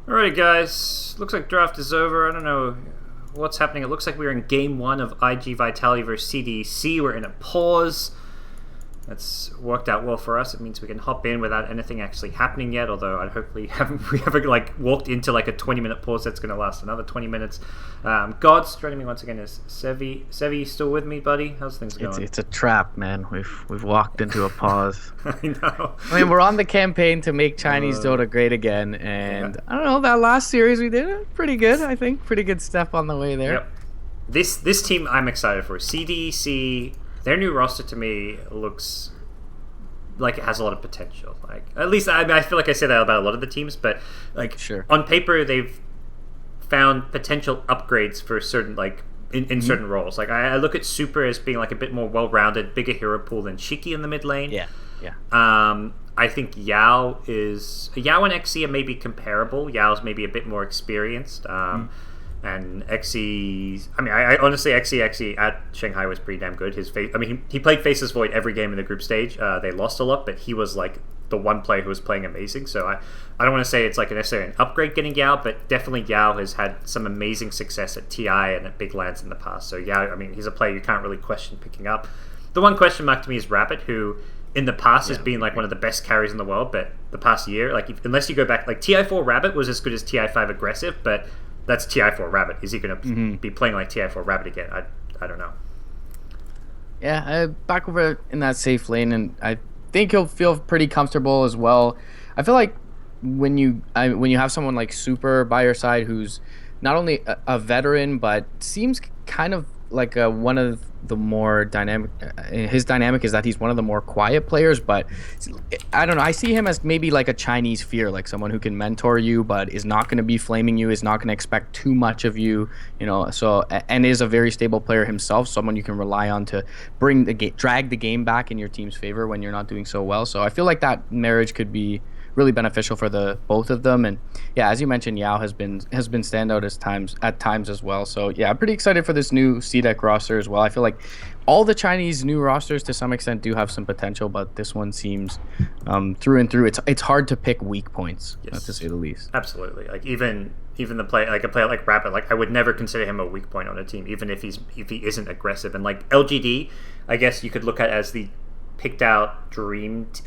Alright, guys. Looks like draft is over. I don't know what's happening. It looks like we're in game one of iG.Vitality versus CDEC. We're in a pause. That's worked out well for us. It means we can hop in without anything actually happening yet, although I hopefully we haven't walked into like a 20-minute pause that's going to last another 20 minutes. GoDz joining me once again is Sevi. Sevi, you still with me, buddy? How's things going? It's a trap, man. We've walked into a pause. I know. I mean, we're on the campaign to make Chinese Dota great again, and yeah. I don't know, that last series we did pretty good. I think pretty good step on the way there. Yep. This team I'm excited for. CDEC. Their new roster to me looks like it has a lot of potential. Like, at least I feel like I say that about a lot of the teams, but like sure. On paper they've found potential upgrades for certain in certain roles. Like I look at Super as being like a bit more well-rounded, bigger hero pool than Shiki in the mid lane. Yeah. I think Yao and XE are maybe comparable. Yao's maybe a bit more experienced. And XE, I honestly, XE at Shanghai was pretty damn good. He played Faceless Void every game in the group stage. They lost a lot, but he was like the one player who was playing amazing. So I don't want to say it's like necessarily an upgrade getting Yao, but definitely Yao has had some amazing success at TI and at big lands in the past. So Yao, he's a player you can't really question picking up. The one question mark to me is Rabbit, who in the past has been like one of the best carries in the world, but the past year, unless you go back, like TI4 Rabbit was as good as TI5 aggressive, but that's TI4 Rabbit. Is he going to be playing like TI4 Rabbit again? I don't know. Yeah, back over in that safe lane, and I think he'll feel pretty comfortable as well. I feel like when you have someone like Super by your side, who's not only a veteran but seems kind of like one of the more dynamic. His dynamic is that he's one of the more quiet players, but I don't know. I see him as maybe like a Chinese fear, like someone who can mentor you, but is not going to be flaming you, is not going to expect too much of you, So and is a very stable player himself, someone you can rely on to drag the game back in your team's favor when you're not doing so well. So I feel like that marriage could be really beneficial for both of them. And yeah, as you mentioned, Yao has been standout at times as well. So yeah, I'm pretty excited for this new CDEC roster as well. I feel like all the Chinese new rosters to some extent do have some potential, but this one seems through and through it's hard to pick weak points, yes, to say the least. Absolutely. Like even the play, like a player like Rabbit, like I would never consider him a weak point on a team, even if he isn't aggressive. And like LGD, I guess you could look at as the picked out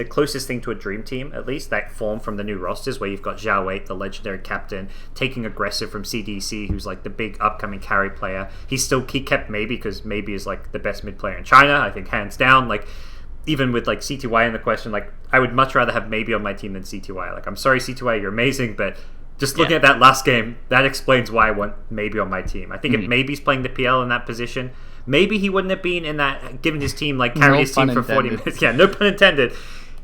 closest thing to a dream team, at least that form from the new rosters, where you've got Zhao 8, the legendary captain, taking aggressive from CDC, who's like the big upcoming carry player. He kept Maybe, because Maybe is like the best mid player in China, I think, hands down. Like even with like CTY in the question, like I would much rather have Maybe on my team than CTY. Like I'm sorry CTY, you're amazing, but just looking at that last game, that explains why I want Maybe on my team. I think if Maybe's playing the PL in that position, maybe he wouldn't have been in that, given his team, carried his team for 40 minutes. Yeah, no pun intended.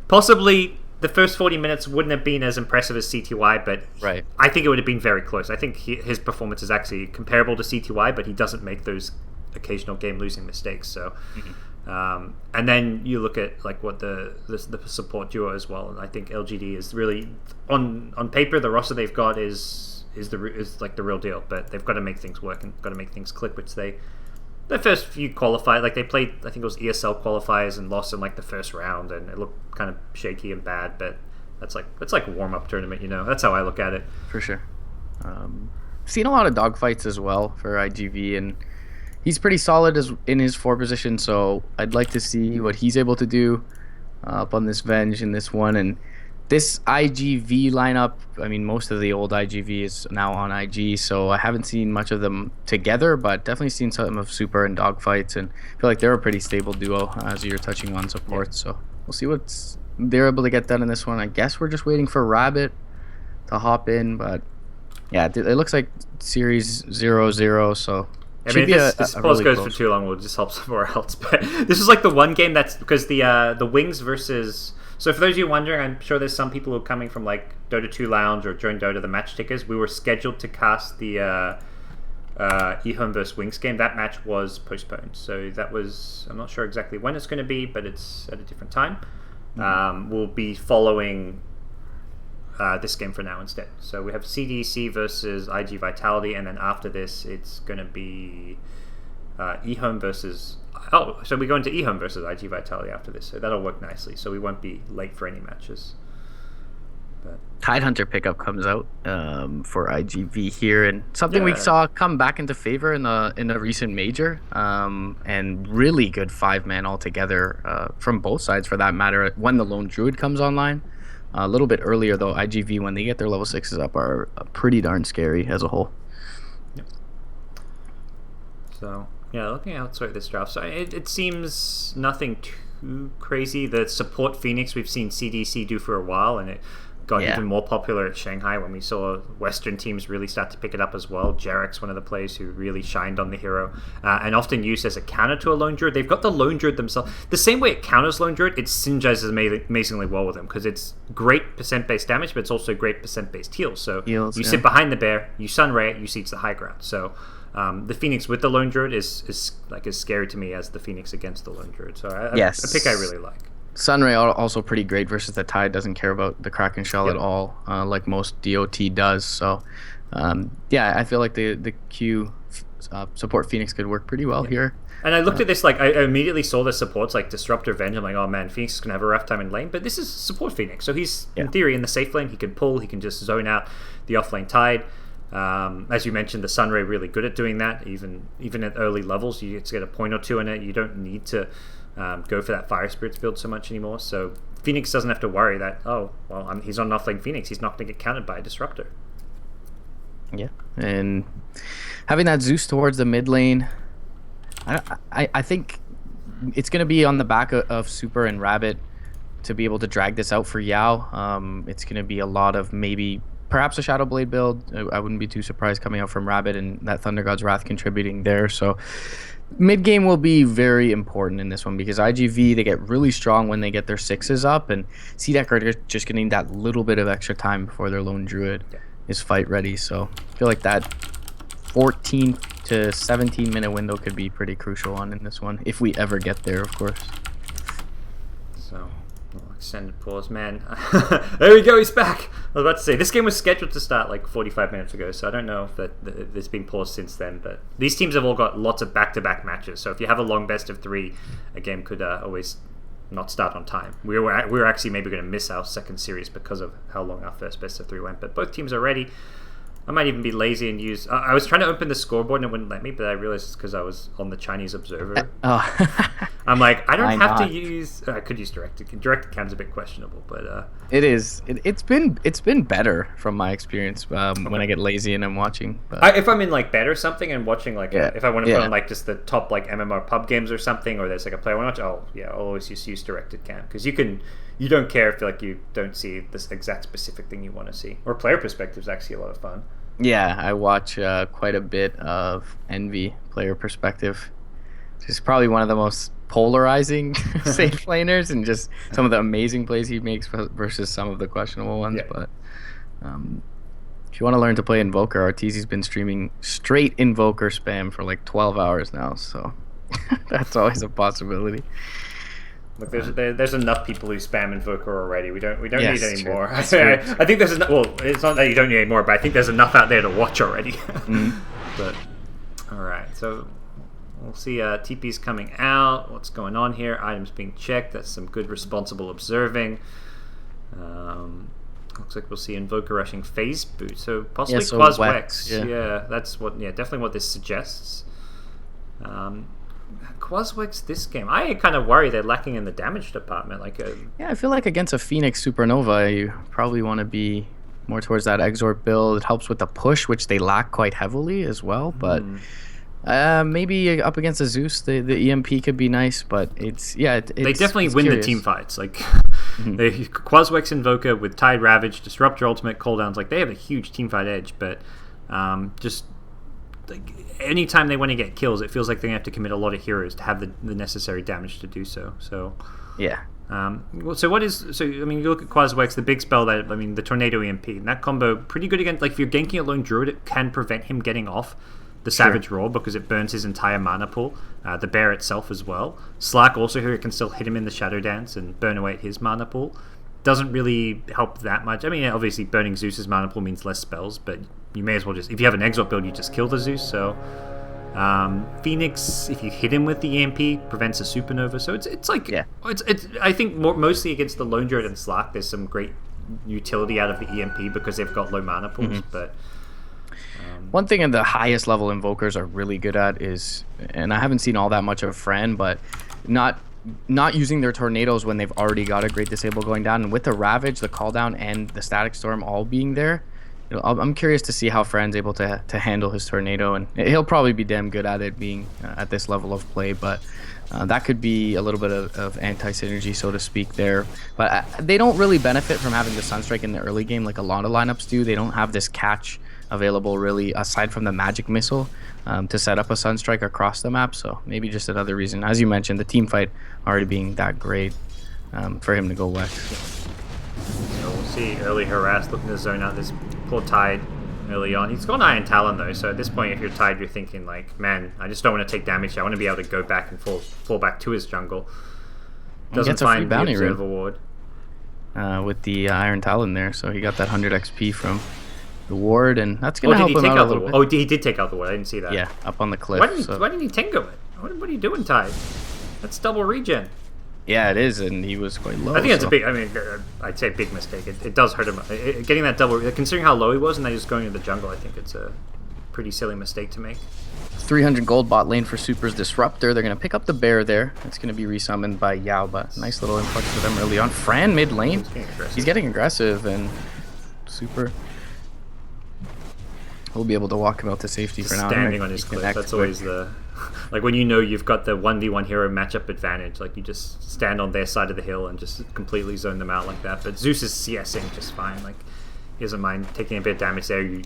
Possibly the first 40 minutes wouldn't have been as impressive as CTY, but right. I think it would have been very close. I think his performance is actually comparable to CTY, but he doesn't make those occasional game-losing mistakes. So, and then you look at like what the support duo as well, and I think LGD is really on paper, the roster they've got is like the real deal, but they've got to make things work and got to make things click, which the first few qualified, like they played, I think it was ESL qualifiers and lost in like the first round, and it looked kind of shaky and bad. But that's like a warm up tournament, That's how I look at it. For sure. Seen a lot of dogfights as well for IGV, and he's pretty solid in his 4 position. So I'd like to see what he's able to do up on this Venge in this one. And this IGV lineup, most of the old IGV is now on IG, so I haven't seen much of them together, but definitely seen some of Super and Dogfights, and I feel like they're a pretty stable duo, as you're touching on support. So we'll see what they're able to get done in this one. I guess we're just waiting for Rabbit to hop in, but yeah, it looks like Series 0-0, so this pause goes for too long, we'll just hop somewhere else. But this is like the one game that's, because the Wings versus... So for those of you wondering, I'm sure there's some people who are coming from like Dota 2 Lounge or Join Dota, the match tickers. We were scheduled to cast the eHome vs Wings game. That match was postponed. So that was, I'm not sure exactly when it's going to be, but it's at a different time. We'll be following this game for now instead. So we have CDEC versus iG.Vitality, and then after this, it's going to be eHome versus... Oh, so we go into eHome versus iG.Vitality after this, so that'll work nicely. So we won't be late for any matches. Tidehunter pickup comes out for IGV here, and something we Yeah, saw come back into favor in the recent major, and really good 5-man altogether from both sides for that matter. When the Lone Druid comes online, a little bit earlier though, IGV when they get their level 6s up are pretty darn scary as a whole. so yeah, looking outside this draft, so it seems nothing too crazy. The support Phoenix we've seen CDEC do for a while, and it got Yeah. even more popular at Shanghai when we saw Western teams really start to pick it up as well. Jarek's one of the players who really shined on the hero, and often used as a counter to a Lone Druid. They've got the Lone Druid themselves. The same way it counters Lone Druid, it synergizes amazingly well with them because it's great percent-based damage, but it's also great percent-based heals. So Heals, you yeah. sit behind the bear, you Sunray it, you siege the high ground. So the Phoenix with the Lone Druid is like as scary to me as the Phoenix against the Lone Druid. So Yes. a pick I really like. Sunray also pretty great versus the Tide. Doesn't care about the Kraken Shell at all, like most DOT does. So, yeah, I feel like the Q support Phoenix could work pretty well here. And I looked at this, like, I immediately saw the supports, like, Disrupt Revenge. I'm like, oh, man, Phoenix is going to have a rough time in lane. But this is support Phoenix. So he's, in theory, in the safe lane. He can pull. He can just zone out the off-lane Tide. As you mentioned, the Sunray really good at doing that. Even at early levels, you get to get a point or two in it. You don't need to go for that Fire Spirits build so much anymore. So Phoenix doesn't have to worry that, oh, well, he's on off-lane Phoenix. He's not going to get countered by a Disruptor. Yeah, and having that Zeus towards the mid lane, I think it's going to be on the back of Super and Rabbit to be able to drag this out for Yao. It's going to be a lot of maybe perhaps a Shadow Blade build. I wouldn't be too surprised coming out from Rabbit and that Thunder God's Wrath contributing there. So mid game will be very important in this one because IGV, they get really strong when they get their 6s up, and CDEC are just getting that little bit of extra time before their Lone Druid is fight ready. So I feel like that 14 to 17 minute window could be pretty crucial on in this one if we ever get there, of course. So, extended pause, man. There we go, he's back. I was about to say, this game was scheduled to start like 45 minutes ago, so I don't know if there's been paused since then, but these teams have all got lots of back-to-back matches, so if you have a long best of 3, a game could always not start on time. We were actually maybe going to miss our second series because of how long our first best of 3 went, but both teams are ready. I might even be lazy and use... I was trying to open the scoreboard and it wouldn't let me, but I realized it's because I was on the Chinese Observer. I'm like, I don't have to use... I could use Directed. Directed Cam's a bit questionable, but... It is. It's been better from my experience when I get lazy and I'm watching. But... if I'm in like bed or something and watching like... if I want to put on like just the top like MMR pub games or something, or there's like a player I want to watch, I'll always just use Directed Cam. Because you don't care if like you don't see this exact specific thing you want to see. Or player perspective is actually a lot of fun. Yeah, I watch quite a bit of Envy player perspective. He's probably one of the most polarizing safe laners, and just some of the amazing plays he makes versus some of the questionable ones. Yeah. But if you want to learn to play Invoker, Arteezy's been streaming straight Invoker spam for like 12 hours now, so that's always a possibility. Look, there's enough people who spam Invoker already. We don't need any more. I think there's enough. Well, it's not that you don't need any more, but I think there's enough out there to watch already. But all right, so we'll see. TP's coming out. What's going on here? Items being checked. That's some good responsible observing. Looks like we'll see Invoker rushing phase boot. So possibly Quaz Wex. Yeah, that's what. Yeah, definitely what this suggests. Quazwex this game, I kind of worry they're lacking in the damage department. Yeah, I feel like against a Phoenix Supernova, you probably want to be more towards that Exort build. It helps with the push, which they lack quite heavily as well. But maybe up against a Zeus, the EMP could be nice. But they definitely win the team fights. Like they Quazwex Invoker with Tide Ravage, Disrupt Your Ultimate, cooldowns. Like they have a huge team fight edge, but just. Like anytime they want to get kills, it feels like they have to commit a lot of heroes to have the necessary damage to do so. So yeah. So I mean, you look at Quazwex, the big spell the Tornado EMP, and that combo pretty good against. Like if you're ganking a Lone Druid, it can prevent him getting off the Savage Roar because it burns his entire mana pool. The Bear itself as well. Slack also here, it can still hit him in the Shadow Dance and burn away his mana pool. Doesn't really help that much. I mean, obviously burning Zeus's mana pool means less spells, but you may as well just, if you have an Exort build, you just kill the Zeus. So Phoenix, if you hit him with the EMP, prevents a Supernova. So it's like it's I think mostly against the Lone Druid and Slack, there's some great utility out of the EMP because they've got low mana pools, but... One thing the highest level invokers are really good at is, and I haven't seen all that much of Fran, but not using their tornadoes when they've already got a great disable going down. And with the Ravage, the Call Down, and the Static Storm all being there, I'm curious to see how Fran's able to handle his tornado, and he'll probably be damn good at it being at this level of play, but that could be a little bit of anti-synergy, so to speak, there. But they don't really benefit from having the Sunstrike in the early game like a lot of lineups do. They don't have this catch available really aside from the magic missile to set up a Sunstrike across the map, so maybe just another reason, as you mentioned, the team fight already being that great for him to go Wex. So we'll see early harass looking to zone out this poor Tide early on. He's got Iron Talon though, so at this point if you're Tide you're thinking like, man, I just don't want to take damage, I want to be able to go back and fall back to his jungle. Doesn't find the Observer Ward with the Iron Talon there, so he got that 100 XP from the ward, and that's going to help him out a little bit. Oh, he did take out the ward. I didn't see that. Yeah, up on the cliff. Why didn't he tango it? What are you doing, Tide? That's double regen. Yeah, it is, and he was quite low. I think it's a big, I'd say a big mistake. It does hurt him. Getting that double, considering how low he was and then just going into the jungle, I think it's a pretty silly mistake to make. 300 gold bot lane for Super's Disruptor. They're going to pick up the bear there. It's going to be resummoned by Yao, but nice little influx for them early on. Fran mid lane. He's getting aggressive, and Super... we'll be able to walk him out to safety for now. Standing on his cliff, that's always the... Like when you know you've got the 1v1 hero matchup advantage, like you just stand on their side of the hill and just completely zone them out like that. But Zeus is CSing just fine. Like he doesn't mind taking a bit of damage there. You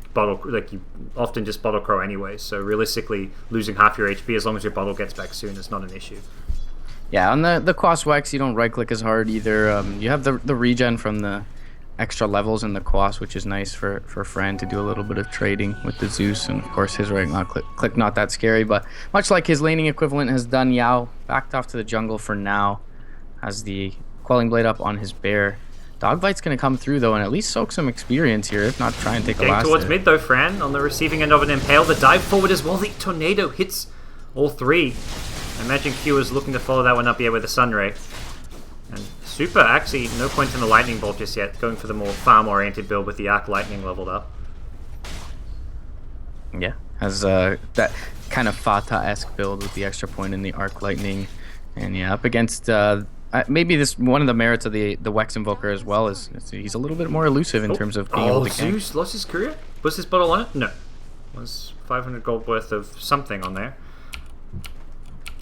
often just bottle crow anyway. So realistically, losing half your HP as long as your bottle gets back soon is not an issue. Yeah, on the Quas Wex, you don't right click as hard either. You have the regen from the extra levels in the Quas, which is nice for Fran to do a little bit of trading with the Zeus, and of course his right click not that scary, but much like his laning equivalent has done. Yao backed off to the jungle for now, has the Quelling Blade up on his bear. Dogfight's going to come through though and at least soak some experience here, if not try and take a last towards mid though. Fran on the receiving end of an Impale, the dive forward as well, the tornado hits all three. I imagine Q is looking to follow that one up here with a Sunray. And Super, actually, no point in the Lightning Bolt just yet, going for the more farm-oriented build with the Arc Lightning leveled up. Yeah, has that kind of Fata-esque build with the extra point in the Arc Lightning. And yeah, up against, maybe this one of the merits of the Wex Invoker as well is he's a little bit more elusive in terms of being able to gank. Zeus lost his career? Was his bottle on it? No. Was 500 gold worth of something on there.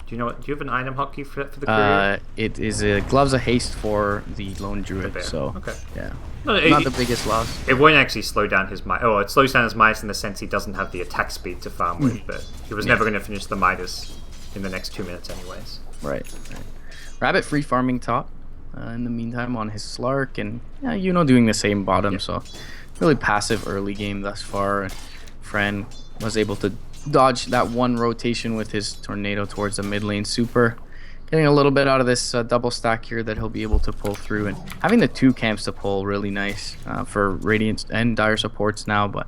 Do you have an item hotkey for the career? It is Gloves of Haste for the Lone Druid, so okay. Yeah. Not the biggest loss. It won't actually slow down his Midas. Oh, it slows down his Midas in the sense he doesn't have the attack speed to farm with, but he was never going to finish the Midas in the next 2 minutes anyways. Right. Rabbit free farming top in the meantime on his Slark, and doing the same bottom, so really passive early game thus far. Fran was able to dodge that one rotation with his tornado towards the mid lane. Super getting a little bit out of this double stack here that he'll be able to pull through, and having the two camps to pull really nice for Radiant and Dire supports now, but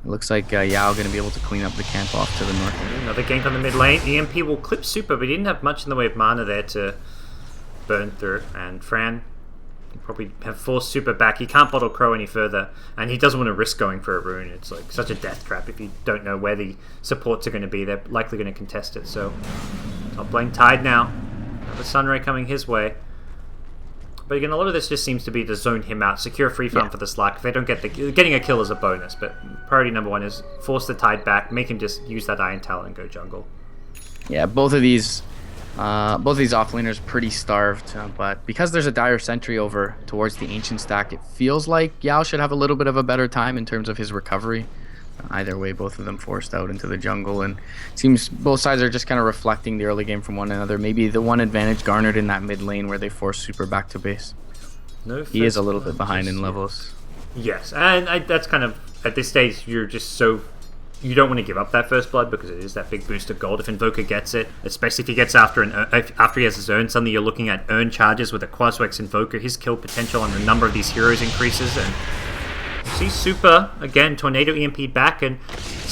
it looks like Yao going to be able to clean up the camp off to the north. Another gank on the mid lane. EMP will clip Super, but he didn't have much in the way of mana there to burn through, and Fran probably have forced Super back. He can't bottle crow any further, and he doesn't want to risk going for a rune. It's like such a death trap if you don't know where the supports are going to be. They're likely going to contest it. So top lane Tide now. The Sunray coming his way. But again, a lot of this just seems to be to zone him out, secure free farm for the Slack. If they don't get getting a kill is a bonus, but priority number one is force the Tide back, make him just use that Iron Talon and go jungle. Yeah, both of these offlaners pretty starved, but because there's a Dire Sentry over towards the Ancient stack, it feels like Yao should have a little bit of a better time in terms of his recovery. Either way, both of them forced out into the jungle, and it seems both sides are just kind of reflecting the early game from one another. Maybe the one advantage garnered in that mid lane where they force Super back to base. He is a little bit behind in levels. Yes, and that's kind of, at this stage, you're just so... You don't want to give up that first blood because it is that big boost of gold if Invoker gets it, especially if he gets after he has his urn. Suddenly you're looking at urn charges with a Quaswex Invoker. His kill potential and the number of these heroes increases, and you see Super again, Tornado EMP back, and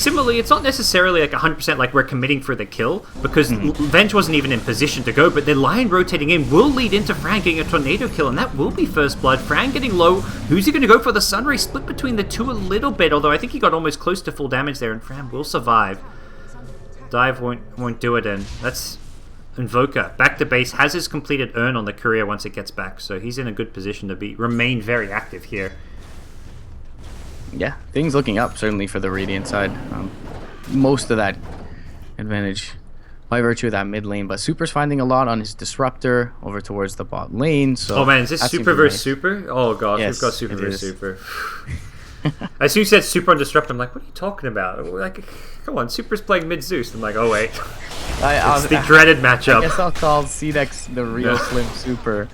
similarly, it's not necessarily like 100% like we're committing for the kill, because Venge wasn't even in position to go, but the Lion rotating in will lead into Fran getting a tornado kill, and that will be first blood. Fran getting low. Who's he going to go for? The Sunray split between the two a little bit, although I think he got almost close to full damage there, and Fran will survive. Dive won't do it, and that's Invoker. Back to base, has his completed earn on the courier once it gets back, so he's in a good position to remain very active here. Yeah, things looking up, certainly for the Radiant side. Most of that advantage by virtue of that mid lane, but Super's finding a lot on his Disruptor over towards the bot lane. So oh man, is this Super versus Super? Oh gosh, yes, we've got Super versus Super. As soon as you said Super on Disruptor, I'm like, what are you talking about? Like, come on, Super's playing mid Zeus. I'm like, oh wait. It's the dreaded matchup. I guess I'll call CDEC the real Slim Super,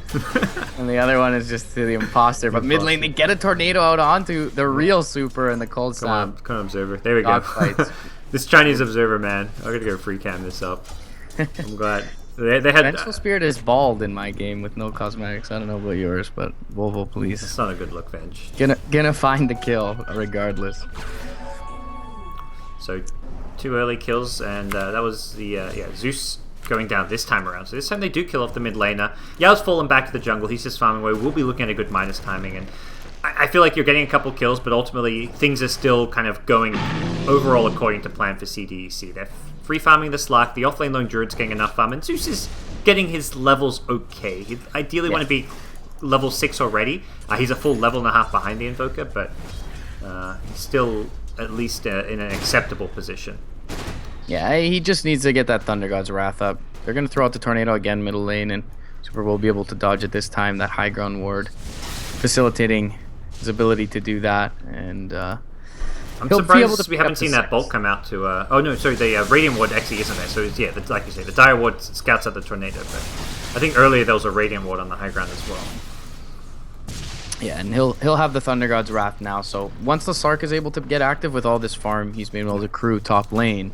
and the other one is just the imposter. But mid lane, they get a tornado out onto the real Super and the cold snap. Come on, Observer. There we go. This Chinese Observer, man. I'm gonna go free cam this up. I'm glad. They had Vengeful Spirit is bald in my game with no cosmetics. I don't know about yours, but Volvo, please. It's not a good look, Venge. Gonna find the kill regardless. So 2 early kills, and that was the Zeus going down this time around. So this time they do kill off the mid laner. Yao's fallen back to the jungle. He's just farming away. We'll be looking at a good minus timing, and I feel like you're getting a couple kills, but ultimately things are still kind of going overall according to plan for CDEC. They're free farming the Slack. The offlane lone Druid's getting enough farm, and Zeus is getting his levels okay. He ideally want to be level 6 already. He's a full level and a half behind the Invoker, but he's still at least in an acceptable position. Yeah, he just needs to get that Thunder God's Wrath up. They're going to throw out the Tornado again middle lane, and Super will be able to dodge it this time. That high ground ward facilitating his ability to do that, and I'm surprised we haven't seen that bolt come out to oh no, sorry, the Radiant Ward actually isn't there, so it's, yeah, like you say, the Dire Ward scouts out the Tornado, but I think earlier there was a Radiant Ward on the high ground as well. Yeah, and he'll have the Thunder God's Wrath now, so once the Sark is able to get active with all this farm he's been able to crew top lane,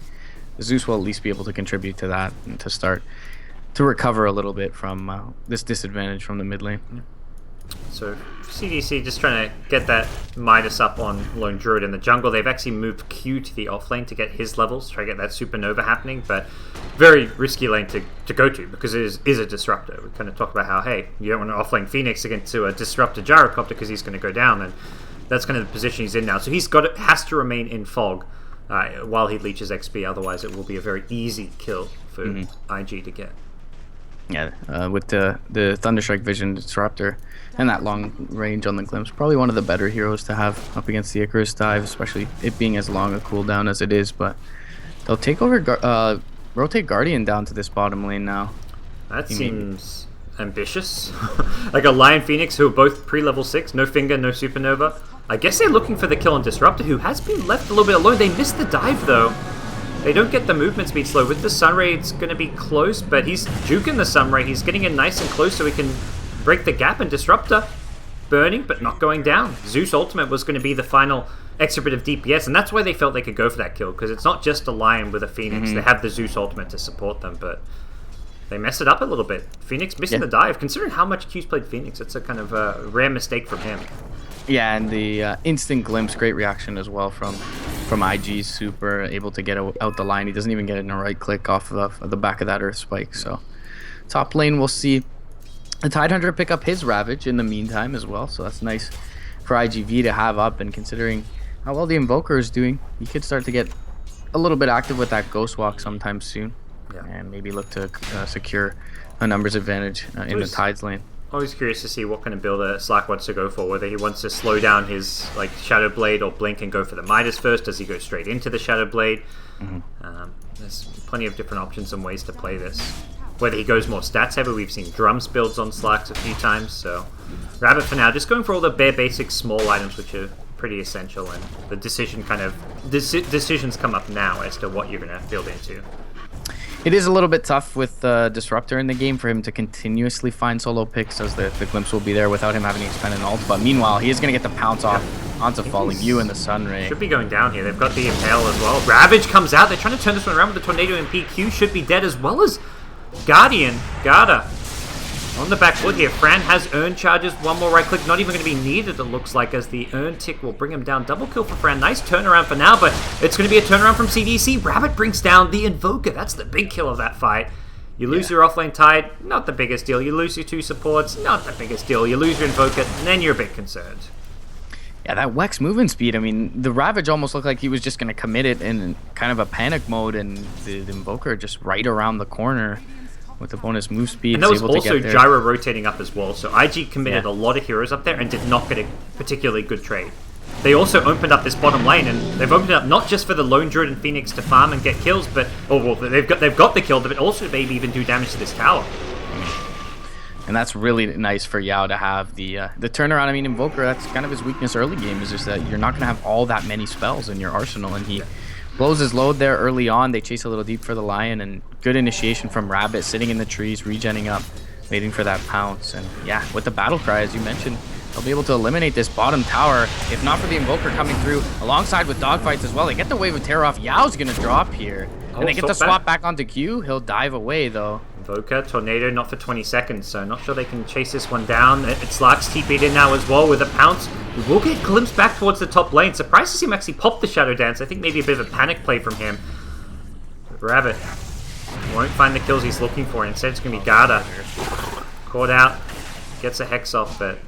Zeus will at least be able to contribute to that and to start to recover a little bit from this disadvantage from the mid lane. Yeah. So CDC just trying to get that Midas up on Lone Druid in the jungle. They've actually moved Q to the off lane to get his levels, try to get that supernova happening, but very risky lane to go to because it is a disruptor. We kind of talked about how, hey, you don't want an off lane Phoenix against a disruptor gyrocopter because he's going to go down, and that's kind of the position he's in now. So has to remain in fog while he leeches XP, otherwise it will be a very easy kill for IG to get. Yeah, with the Thunderstrike Vision Disruptor and that long range on the Glimpse, probably one of the better heroes to have up against the Icarus Dive, especially it being as long a cooldown as it is. But they'll take over, rotate Guardian down to this bottom lane now. That seems ambitious. Like a Lion Phoenix who are both pre-level 6, no Finger, no Supernova. I guess they're looking for the kill on Disruptor, who has been left a little bit alone. They missed the dive though. They don't get the movement speed slow. With the Sunray, it's going to be close, but he's juking the Sunray. He's getting in nice and close so he can break the gap, and Disruptor burning, but not going down. Zeus Ultimate was going to be the final extra bit of DPS, and that's why they felt they could go for that kill, because it's not just a Lion with a Phoenix. They have the Zeus Ultimate to support them, but they mess it up a little bit. Phoenix missing the dive. Considering how much Q's played Phoenix, it's a kind of a rare mistake from him. Yeah, and the instant glimpse, great reaction as well from IG's Super, able to get out the line. He doesn't even get in a right click off of the back of that Earth Spike. So top lane, we'll see the Tidehunter pick up his Ravage in the meantime as well. So that's nice for iG.V to have up, and considering how well the Invoker is doing, he could start to get a little bit active with that Ghost Walk sometime soon, and maybe look to secure a numbers advantage in the Tides lane. Always curious to see what kind of build Slack wants to go for, whether he wants to slow down his Shadow Blade or blink and go for the Midas first. Does he go straight into the Shadow Blade? There's plenty of different options and ways to play this. Whether he goes more stats heavy, we've seen drums builds on Slacks a few times, so Rabbit for now, just going for all the bare basic small items which are pretty essential, and the decisions come up now as to what you're going to build into. It is a little bit tough with Disruptor in the game for him to continuously find solo picks, as the Glimpse will be there without him having to expend an ult. But meanwhile, he is going to get the pounce off onto Falling You and the Sunray. Should be going down here. They've got the Impale as well. Ravage comes out. They're trying to turn this one around with the Tornado and PQ. Should be dead, as well as Guardian. Garda. On the back foot here, Fran has Urn charges, one more right click, not even going to be needed it looks like, as the Urn tick will bring him down. Double kill for Fran, nice turnaround for now, but it's going to be a turnaround from CDEC. Rabbit brings down the Invoker, that's the big kill of that fight. You lose your offlane Tide, not the biggest deal. You lose your 2 supports, not the biggest deal. You lose your Invoker, and then you're a bit concerned. Yeah, that Wex movement speed, I mean, the Ravage almost looked like he was just going to commit it in kind of a panic mode, and the Invoker just right around the corner with the bonus move speed. And that was also gyro rotating up as well, so IG committed a lot of heroes up there and did not get a particularly good trade. They also opened up this bottom lane, and they've opened it up not just for the Lone Druid and Phoenix to farm and get kills, but they've got the kill, but also maybe even do damage to this tower. And that's really nice for Yao to have the turnaround. I mean, Invoker, that's kind of his weakness early game, is just that you're not going to have all that many spells in your arsenal, and he blows his load there early on. They chase a little deep for the Lion, and good initiation from Rabbit, sitting in the trees, regenning up, waiting for that pounce. And yeah, with the battle cry, as you mentioned, they'll be able to eliminate this bottom tower. If not for the Invoker coming through alongside with dogfights as well, they get the Wave of Terror off. Yao's going to drop here. And they get the swap back onto Q. He'll dive away, though. Invoker, Tornado, not for 20 seconds, so not sure they can chase this one down. It's Lark's TP'd in now as well with a pounce. We will get glimpsed back towards the top lane. Surprised to see him actually pop the Shadow Dance. I think maybe a bit of a panic play from him. But Rabbit won't find the kills he's looking for. Instead, it's going to be Garda. Caught out. Gets a Hex off, but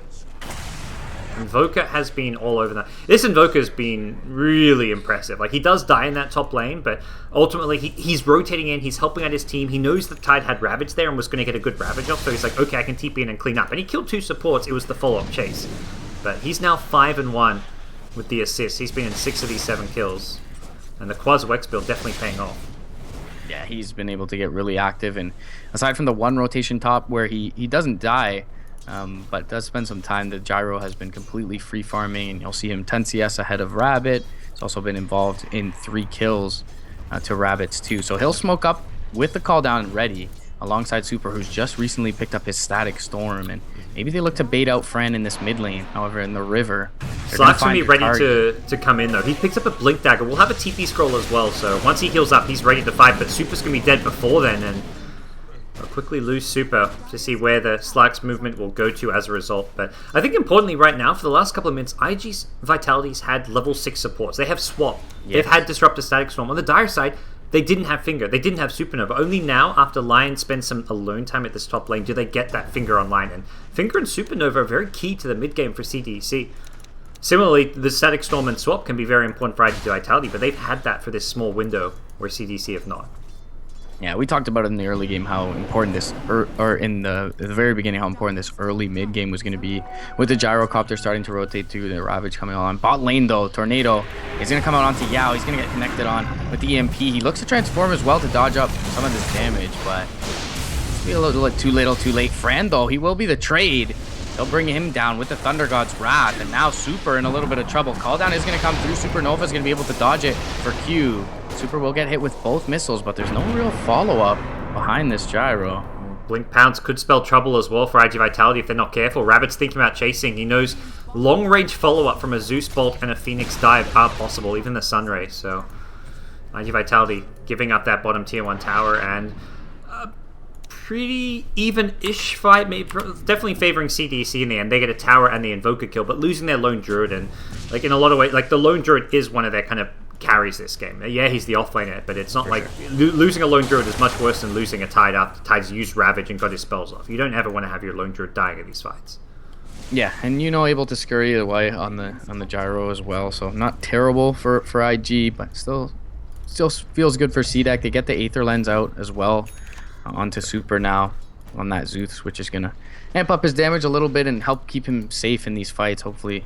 Invoker has been all over that. This Invoker's been really impressive. Like, he does die in that top lane, but ultimately he's rotating in, he's helping out his team. He knows that Tide had Ravage there and was going to get a good Ravage off, so he's like, okay, I can TP in and clean up. And he killed 2 supports, it was the follow-up chase. But he's now 5-1 with the assists. He's been in 6 of these 7 kills. And the Quaz Wex build definitely paying off. Yeah, he's been able to get really active, and aside from the one rotation top where he doesn't die, but does spend some time, the Gyro has been completely free farming, and you'll see him 10 CS ahead of Rabbit. He's also been involved in 3 kills to Rabbit's 2. So he'll smoke up with the call down ready alongside Super, who's just recently picked up his Static Storm, and maybe they look to bait out Fran in this mid lane. However, in the river, Slack's gonna be ready to come in though. He picks up a Blink Dagger. We'll have a TP scroll as well, so once he heals up, he's ready to fight, but Super's gonna be dead before then, and I'll quickly lose Super to see where the Slack's movement will go to as a result. But I think importantly right now, for the last couple of minutes, iG.Vitality's had level 6 supports. They have Swap. Yes. They've had Disruptor Static Storm. On the dire side, they didn't have Finger. They didn't have Supernova. Only now, after Lion spends some alone time at this top lane, do they get that Finger online. And Finger and Supernova are very key to the mid game for CDEC. Similarly, the Static Storm and Swap can be very important for iG.Vitality, but they've had that for this small window where CDEC have not. Yeah, we talked about it in the early game, how important this, or in the very beginning, how important this early mid game was going to be, with the Gyrocopter starting to rotate through, the Ravage coming on. Bot lane though, Tornado is going to come out onto Yao. He's going to get connected on with the EMP. He looks to transform as well to dodge up some of this damage, but it's be a little too little, too late. Fran though, he will be the trade. They'll bring him down with the Thunder God's Wrath, and now Super in a little bit of trouble. Call down is going to come through. Supernova is going to be able to dodge it for Q. Super will get hit with both missiles, but there's no real follow-up behind this Gyro. Blink Pounce could spell trouble as well for iG.Vitality if they're not careful. Rabbit's thinking about chasing. He knows long-range follow-up from a Zeus Bolt and a Phoenix Dive are possible, even the Sunray. So iG.Vitality giving up that bottom tier 1 tower, and a pretty even-ish fight. Maybe, definitely favoring CDEC in the end. They get a tower and the Invoker kill, but losing their Lone Druid, and like in a lot of ways, like the Lone Druid is one of their kind of carries this game. Yeah, he's the offlaner, but it's not like losing a Lone Druid is much worse than losing a Tide after Tide's used Ravage and got his spells off. You don't ever want to have your Lone Druid dying in these fights. Yeah, and able to scurry away on the Gyro as well, so not terrible for IG, but still feels good for CDEC. They get the Aether Lens out as well onto Super now on that Zeus, which is gonna amp up his damage a little bit and help keep him safe in these fights, hopefully.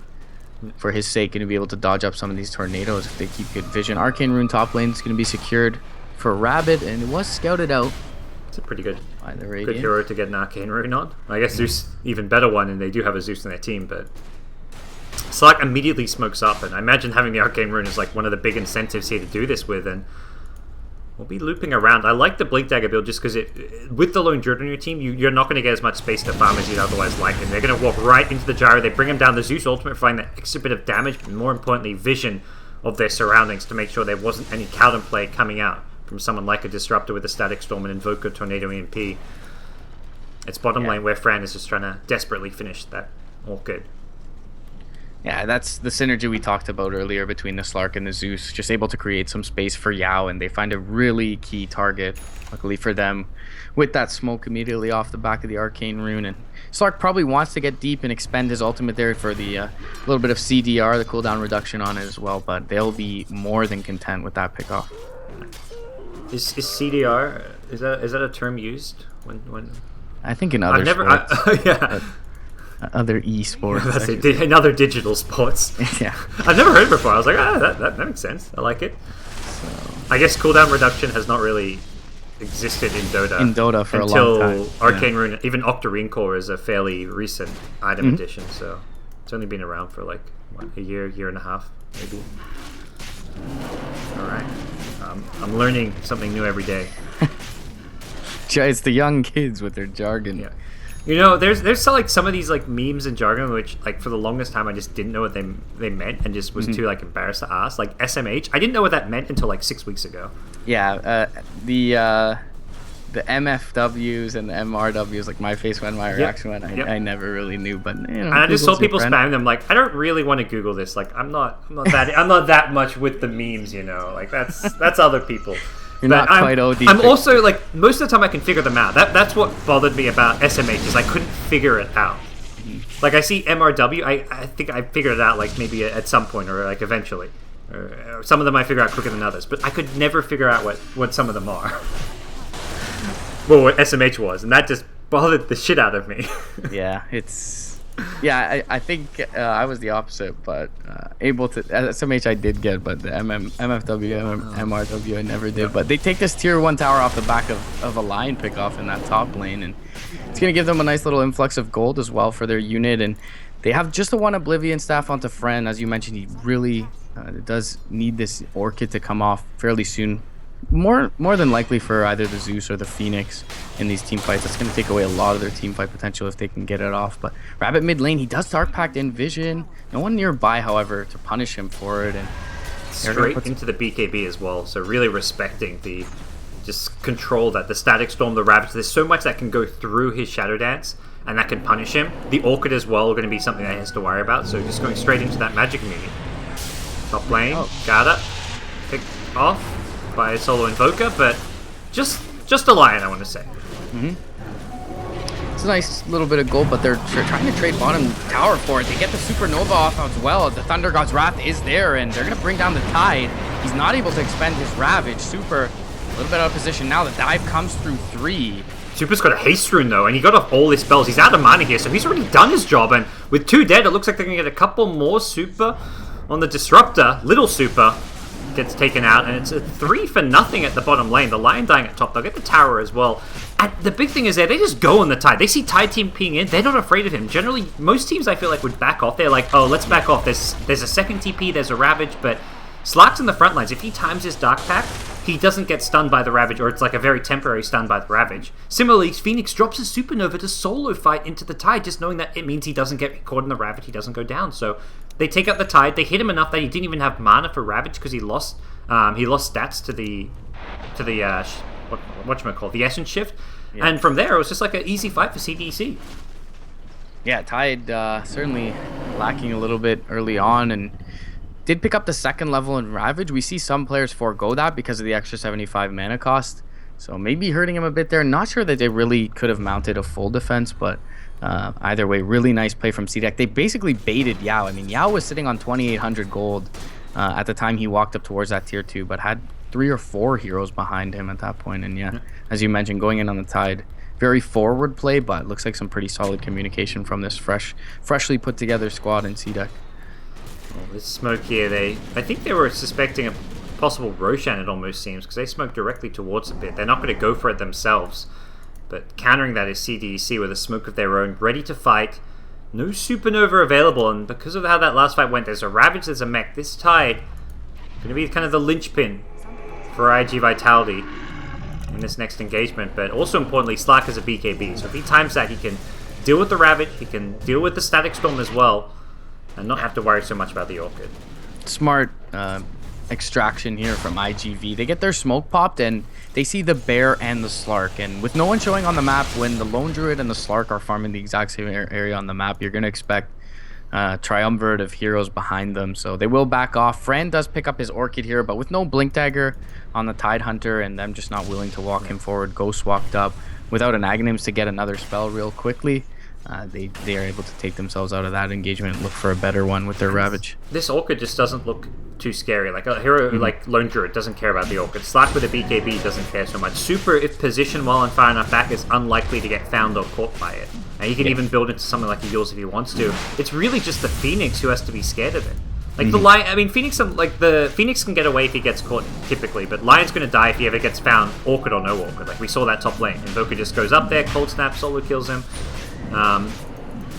For his sake, going to be able to dodge up some of these tornadoes if they keep good vision. Arcane Rune top lane is going to be secured for Rabbit, and it was scouted out. It's a pretty good hero to get an Arcane Rune on. I guess Zeus even better one, and they do have a Zeus in their team, but Slack immediately smokes up, and I imagine having the Arcane Rune is like one of the big incentives here to do this with, and we'll be looping around. I like the Blink Dagger build just because with the Lone Druid on your team, you're not going to get as much space to farm as you'd otherwise like, and they're going to walk right into the Gyro. They bring him down. The Zeus ultimate for finding that extra bit of damage, but more importantly, vision of their surroundings to make sure there wasn't any counter play coming out from someone like a Disruptor with a Static Storm and Invoker, Tornado, EMP. It's bottom lane where Fran is just trying to desperately finish that Orchid. Yeah, that's the synergy we talked about earlier between the Slark and the Zeus. Just able to create some space for Yao, and they find a really key target, luckily for them, with that smoke immediately off the back of the Arcane Rune. And Slark probably wants to get deep and expend his ultimate there for the little bit of CDR, the cooldown reduction on it as well, but they'll be more than content with that pick off. Is CDR, is that a term used when I think in other sports. Yeah. Other esports. In other digital sports. Yeah. I've never heard it before. I was like, that makes sense. I like it. So, I guess cooldown reduction has not really existed in Dota. For a long time. Until Arcane Rune, even Octarine Core is a fairly recent item addition, so it's only been around for like, what, a year and a half, maybe. Alright. I'm learning something new every day. It's the young kids with their jargon. Yeah. You know, there's like some of these like memes and jargon which like for the longest time I just didn't know what they meant and just was too like embarrassed to ask. Like SMH, I didn't know what that meant until like 6 weeks ago. Yeah, the MFWs and the MRWs, like my face went, my reaction went. I never really knew, but you know. And I just saw people spamming them. Like, I don't really want to Google this. Like, I'm not that much with the memes. You know, like that's other people. You're not quite OD. I'm also like most of the time I can figure them out. That's what bothered me about SMH is I couldn't figure it out. Like I see MRW, I think I figured it out like maybe at some point or like eventually. Or some of them I figure out quicker than others, but I could never figure out what some of them are. Well, what SMH was, and that just bothered the shit out of me. Yeah, I think I was the opposite, but able to SMH I did get, but the MFW, MRW I never did. But they take this tier 1 tower off the back of a line pickoff in that top lane, and it's gonna give them a nice little influx of gold as well for their unit. And they have just the one Oblivion staff onto Fren, as you mentioned. He really does need this Orchid to come off fairly soon. More than likely for either the Zeus or the Phoenix in these team fights. That's going to take away a lot of their team fight potential if they can get it off. But Rabbit mid lane, he does Dark Pact in Vision. No one nearby, however, to punish him for it. And straight into the BKB as well. So really respecting the just control that the Static Storm, the Rabbit. There's so much that can go through his Shadow Dance and that can punish him. The Orchid as well going to be something that he has to worry about. So just going straight into that Magic Immunity. Top lane, Gada, picked off by a solo Invoker, but just a Lion, I want to say. It's a nice little bit of gold, but they're trying to trade bottom tower for it. They get the Supernova off as well. The Thunder God's Wrath is there, and they're going to bring down the Tide. He's not able to expend his Ravage. Super, a little bit out of position now. The dive comes through 3. Super's got a haste rune though, and he got off all his spells. He's out of mana here, so he's already done his job, and with 2 dead, it looks like they're going to get a couple more Super on the Disruptor. Little Super gets taken out, and it's a 3 for nothing at the bottom lane. The Lion dying at top, they'll get the tower as well. And the big thing is they just go on the Tide. They see Tide team peeing in, they're not afraid of him. Generally, most teams I feel like would back off. They're like, oh, let's back off. There's a second TP, there's a Ravage, but Slark's in the front lines. If he times his Dark Pact, he doesn't get stunned by the Ravage, or it's like a very temporary stun by the Ravage. Similarly, Phoenix drops his Supernova to solo fight into the Tide, just knowing that it means he doesn't get caught in the Ravage, he doesn't go down. So they take out the Tide, they hit him enough that he didn't even have mana for Ravage because he lost stats to the whatchamacallit, the Essence Shift. Yeah. And from there, it was just like an easy fight for CDEC. Yeah, Tide certainly lacking a little bit early on, and did pick up the 2nd level in Ravage. We see some players forego that because of the extra 75 mana cost, so maybe hurting him a bit there. Not sure that they really could have mounted a full defense, but either way, really nice play from CDEC. They basically baited Yao. I mean, Yao was sitting on 2,800 gold at the time he walked up towards that tier 2, but had 3 or 4 heroes behind him at that point. And yeah, as you mentioned, going in on the Tide, very forward play, but looks like some pretty solid communication from this freshly put together squad in CDEC. Well, this smoke here, I think they were suspecting a possible Roshan, it almost seems, because they smoked directly towards the pit. They're not going to go for it themselves, but countering that is CDEC with a smoke of their own, ready to fight. No Supernova available, and because of how that last fight went, there's a Ravage, there's a mech. This Tide going to be kind of the linchpin for iG.Vitality in this next engagement, but also importantly, Slark is a BKB, so if he times that, he can deal with the Ravage, he can deal with the Static Storm as well, and not have to worry so much about the Orchid. Smart extraction here from iG.V. They get their smoke popped and they see the bear and the Slark. And with no one showing on the map, when the lone druid and the Slark are farming the exact same area on the map, you're going to expect triumvirate of heroes behind them. So they will back off. Fran does pick up his Orchid here, but with no Blink Dagger on the Tidehunter and them just not willing to walk him forward, Ghost walked up without an Aghanims to get another spell real quickly. They are able to take themselves out of that engagement and look for a better one with their Ravage. This Orchid just doesn't look too scary. Like a hero like Lone Druid doesn't care about the Orchid. Slack with a BKB doesn't care so much. Super, if positioned well and far enough back, is unlikely to get found or caught by it. And he can even build into something like a Yours if he wants to. It's really just the Phoenix who has to be scared of it. Like the Lion, I mean, the Phoenix can get away if he gets caught typically, but Lion's going to die if he ever gets found, Orchid or no Orchid. Like we saw that top lane. Invoker just goes up there, Cold Snap, solo kills him.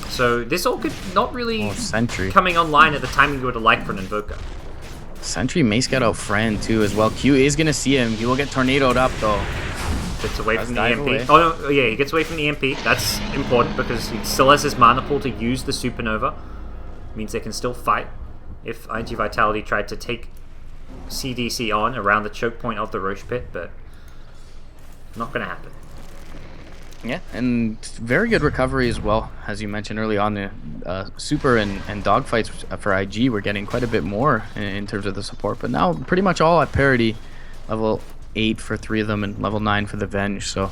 So this Orchid not really coming online at the timing you would have liked for an Invoker. Sentry may scout out Fran too as well. Q is going to see him. He will get tornadoed up though. Gets away from the EMP. Oh no, yeah, he gets away from the EMP. That's important because he still has his mana pool to use the Supernova. Means they can still fight. If iG.Vitality tried to take CDC on around the choke point of the Roche Pit, but not going to happen. Yeah, and very good recovery as well. As you mentioned early on, the super and dogfights for IG were getting quite a bit more in terms of the support, but now pretty much all at parity. Level 8 for 3 of them and level 9 for the Venge, so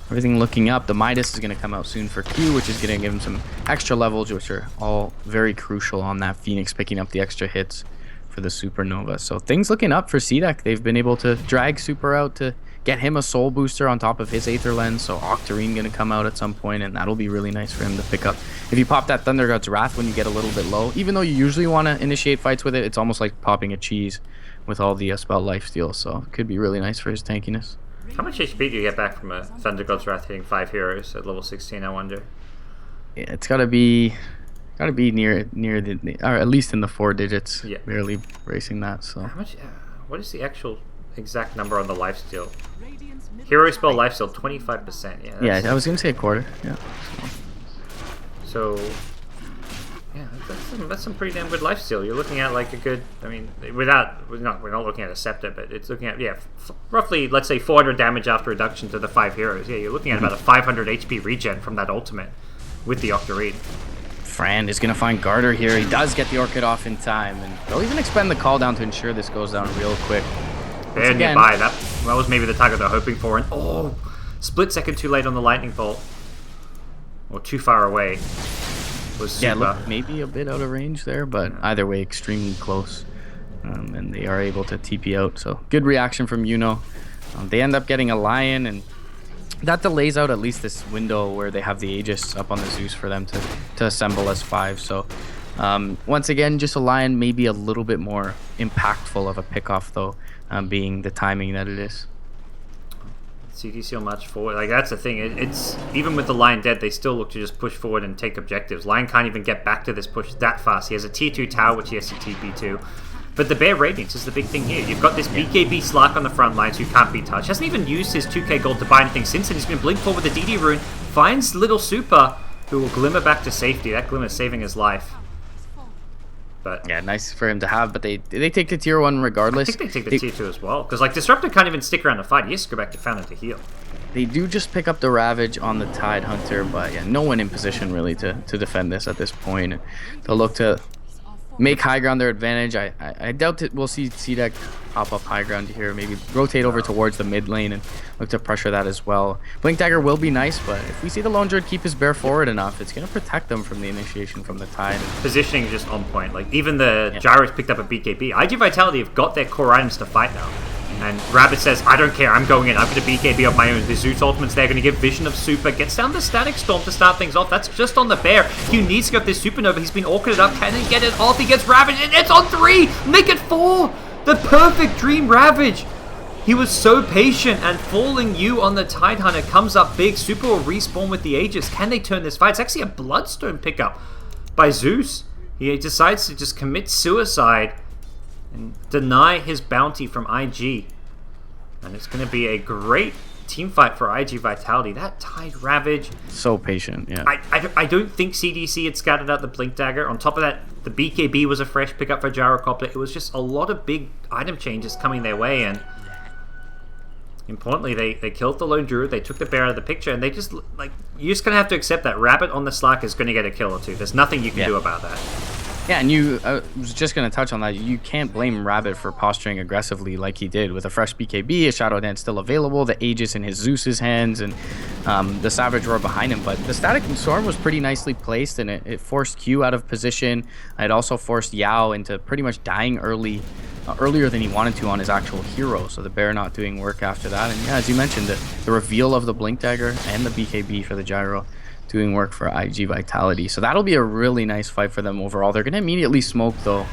everything looking up. The Midas is going to come out soon for Q, which is going to give him some extra levels, which are all very crucial on that Phoenix, picking up the extra hits for the Supernova. So things looking up for CDEC. They've been able to drag Super out to get him a soul booster on top of his Aether Lens, so Octarine going to come out at some point, and that'll be really nice for him to pick up. If you pop that Thunder God's Wrath when you get a little bit low, even though you usually want to initiate fights with it, it's almost like popping a cheese with all the spell lifesteal, so it could be really nice for his tankiness. How much HP do you get back from a Thunder God's Wrath hitting 5 heroes at level 16, I wonder? Yeah, it's gotta be near the, or at least in the 4 digits. Yeah, barely racing that. So how much? What is the actual exact number on the lifesteal? Hero spell lifesteal 25%. Yeah. Yeah, I was gonna say a quarter. Yeah. So yeah, that's some pretty damn good lifesteal. You're looking at like a good. I mean, we're not looking at a scepter, but it's looking at roughly, let's say 400 damage after reduction to the 5 heroes. Yeah, you're looking at about a 500 HP regen from that ultimate with the Octarine. Fran is going to find Garter here. He does get the Orchid off in time, and they'll even expend the call down to ensure this goes down real quick. They're nearby. That was maybe the target they're hoping for. And oh, split second too late on the lightning bolt, or too far away. Was super. Yeah, look, maybe a bit out of range there, but either way, extremely close. And they are able to TP out. So good reaction from Yuno. They end up getting a Lion, and that delays out at least this window where they have the Aegis up on the Zeus for them to assemble as 5. So once again, just a Lion, maybe a little bit more impactful of a pickoff though, being the timing that it is. CDC will march forward. Like that's the thing. It's even with the Lion dead, they still look to just push forward and take objectives. Lion can't even get back to this push that fast. He has a tier 2 tower which he has to TP to. But the Bear Radiance is the big thing here. You've got this BKB Slark on the front lines who can't be touched. Hasn't even used his 2k gold to buy anything since, and he's been blinked for with the DD rune. Finds little Super, who will glimmer back to safety. That glimmer saving his life. But yeah, nice for him to have, but they take the tier 1 regardless. I think they take the tier 2 as well, because like Disruptor can't even stick around the fight. He has to go back to Fountain to heal. They do just pick up the Ravage on the Tidehunter, but yeah, no one in position really to defend this at this point. They'll look to make high ground their advantage. I doubt we'll see CDEC pop up high ground here. Maybe rotate over towards the mid lane and look to pressure that as well. Blink Dagger will be nice, but if we see the Lone Druid keep his bear forward enough, it's going to protect them from the initiation from the Tide. Positioning is just on point. Like even the Gyros picked up a BKB. iG.Vitality have got their core items to fight now. And Rabbit says, I don't care, I'm going in. I've got a BKB of my own. The Zeus ultimate's there, going to give Vision of Super. Gets down the Static Storm to start things off. That's just on the Bear. He needs to go with this Supernova. He's been orchided up. Can he get it off? He gets Ravage, and it's on 3! Make it 4! The perfect Dream Ravage! He was so patient, and falling you on the Tidehunter comes up big. Super will respawn with the Aegis. Can they turn this fight? It's actually a Bloodstone pickup by Zeus. He decides to just commit suicide and deny his bounty from IG. And it's going to be a great team fight for iG.Vitality. That Tide Ravage. So patient, yeah. I don't think CDC had scouted out the Blink Dagger. On top of that, the BKB was a fresh pickup for Gyrocopter. It was just a lot of big item changes coming their way, and importantly, they killed the lone druid, they took the bear out of the picture, and they just, like, you're just going to have to accept that Rabbit on the Slark is going to get a kill or two. There's nothing you can do about that. Yeah, and I was just going to touch on that. You can't blame Rabbit for posturing aggressively like he did with a fresh BKB, a Shadow Dance still available, the Aegis in his Zeus's hands, and the Savage Roar behind him. But the Static Storm was pretty nicely placed, and it forced Q out of position. It also forced Yao into pretty much dying earlier than he wanted to on his actual hero, so the bear not doing work after that. And yeah, as you mentioned, the reveal of the Blink Dagger and the BKB for the Gyro doing work for iG.Vitality. So that'll be a really nice fight for them overall. They're going to immediately smoke, though.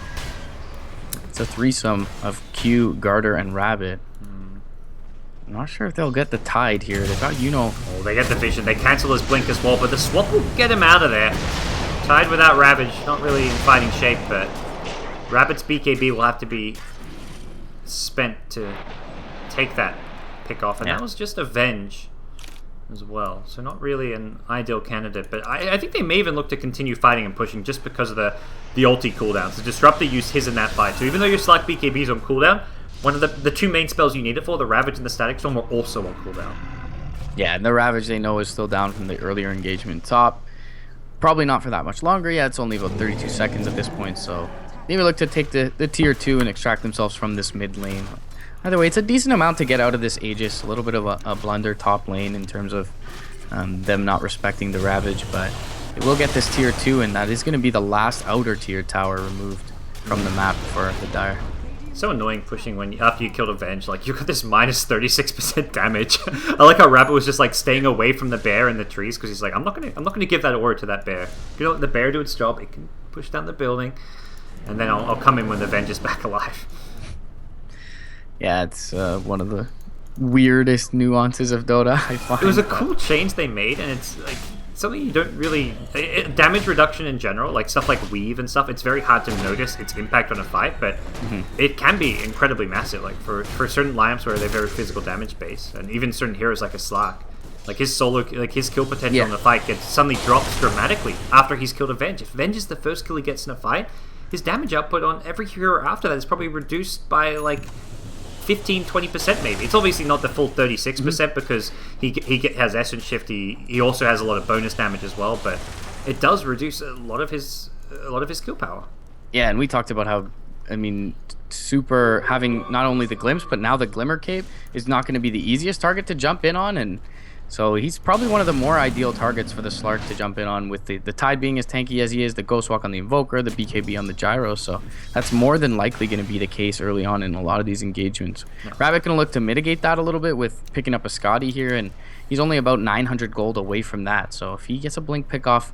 It's a threesome of Q, Garter, and Rabbit. I'm not sure if they'll get the Tide here. They've got, Oh, they get the vision. They cancel his blink as well, but the swap will get him out of there. Tide without Ravage, not really in fighting shape, but Rabbit's BKB will have to be spent to take that pick off, and that was just Avenge as well, so not really an ideal candidate. But I think they may even look to continue fighting and pushing just because of the ulti cooldowns. The Disruptor used his in that fight, so even though your Slark BKB is on cooldown, one of the two main spells you need it for, the Ravage and the Static Storm, are also on cooldown. Yeah, and the Ravage they know is still down from the earlier engagement top. Probably not for that much longer. Yeah, it's only about 32 seconds at this point, so maybe look to take the tier 2 and extract themselves from this mid lane. Either way, it's a decent amount to get out of this Aegis. A little bit of a blunder top lane in terms of them not respecting the Ravage, but it will get this tier 2, and that is going to be the last outer tier tower removed from the map for the Dire. So annoying pushing when after you killed Avenge, like you got this minus 36% damage. I like how Rabbit was just like staying away from the bear in the trees because he's like, I'm not gonna give that aura to that bear. You know, let the bear do its job. It can push down the building, and then I'll come in when the Avenge is back alive. Yeah, it's one of the weirdest nuances of Dota, I find. It was a cool change they made, and it's like something you don't really... damage reduction in general, like stuff like Weave and stuff, it's very hard to notice its impact on a fight, but it can be incredibly massive. Like for certain lineups where they're very physical damage based, and even certain heroes like a Slark, like his solo, like his kill potential in the fight suddenly drops dramatically after he's killed Avenge. If Avenge is the first kill he gets in a fight, his damage output on every hero after that is probably reduced by like 15-20% maybe. It's obviously not the full 36% because he has Essence Shift. He also has a lot of bonus damage as well, but it does reduce a lot of his kill power. Yeah, and we talked about how, I mean, Super having not only the Glimpse but now the Glimmer Cape is not going to be the easiest target to jump in on, and so he's probably one of the more ideal targets for the Slark to jump in on, with the Tide being as tanky as he is, the Ghostwalk on the Invoker, the BKB on the Gyro. So that's more than likely going to be the case early on in a lot of these engagements. Rabbit going to look to mitigate that a little bit with picking up a Scotty here, and he's only about 900 gold away from that. So if he gets a Blink pick off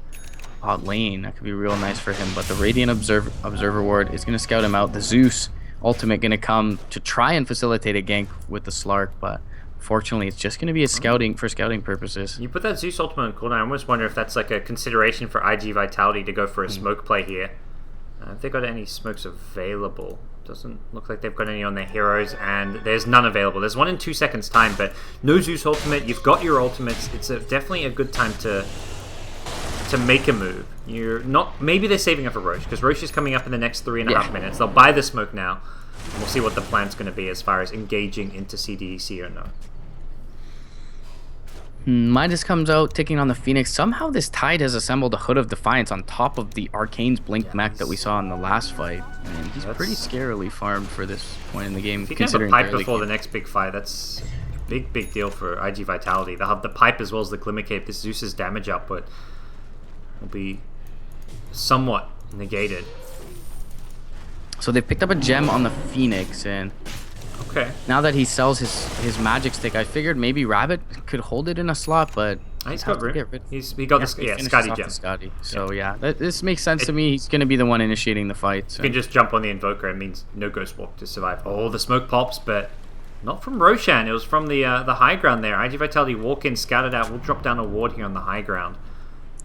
bot lane, that could be real nice for him. But the Radiant Observer Ward is going to scout him out. The Zeus ultimate going to come to try and facilitate a gank with the Slark, but fortunately, it's just going to be for scouting purposes. You put that Zeus ultimate on cooldown. I almost wonder if that's like a consideration for iG.Vitality to go for a smoke play here. If they got any smokes available, doesn't look like they've got any on their heroes, and there's none available. There's one in 2 seconds time, but no Zeus ultimate. You've got your ultimates. It's definitely a good time to make a move. You're not. Maybe they're saving up for Roche because Roche is coming up in the next 3.5 minutes. They'll buy the smoke now. And we'll see what the plan's going to be as far as engaging into CDEC or not. Midas comes out, taking on the Phoenix. Somehow this Tide has assembled a Hood of Defiance on top of the Arcane's Blink mech that we saw in the last fight. And he's pretty scarily farmed for this point in the game. If he can have a pipe before the next big fight, that's a big deal for iG.Vitality. They'll have the pipe as well as the Glimmer Cape. This Zeus's damage output will be somewhat negated. So they picked up a gem on the Phoenix, and now that he sells his magic stick, I figured maybe Rabbit could hold it in a slot, but he's got room. He got the Scotty gem. Scotty. So this makes sense to me. He's going to be the one initiating the fight. So. You can just jump on the Invoker. It means no Ghost Walk to survive. Oh, the smoke pops, but not from Roshan. It was from the high ground there. iG.Vitality walk in, scout it out. We'll drop down a ward here on the high ground.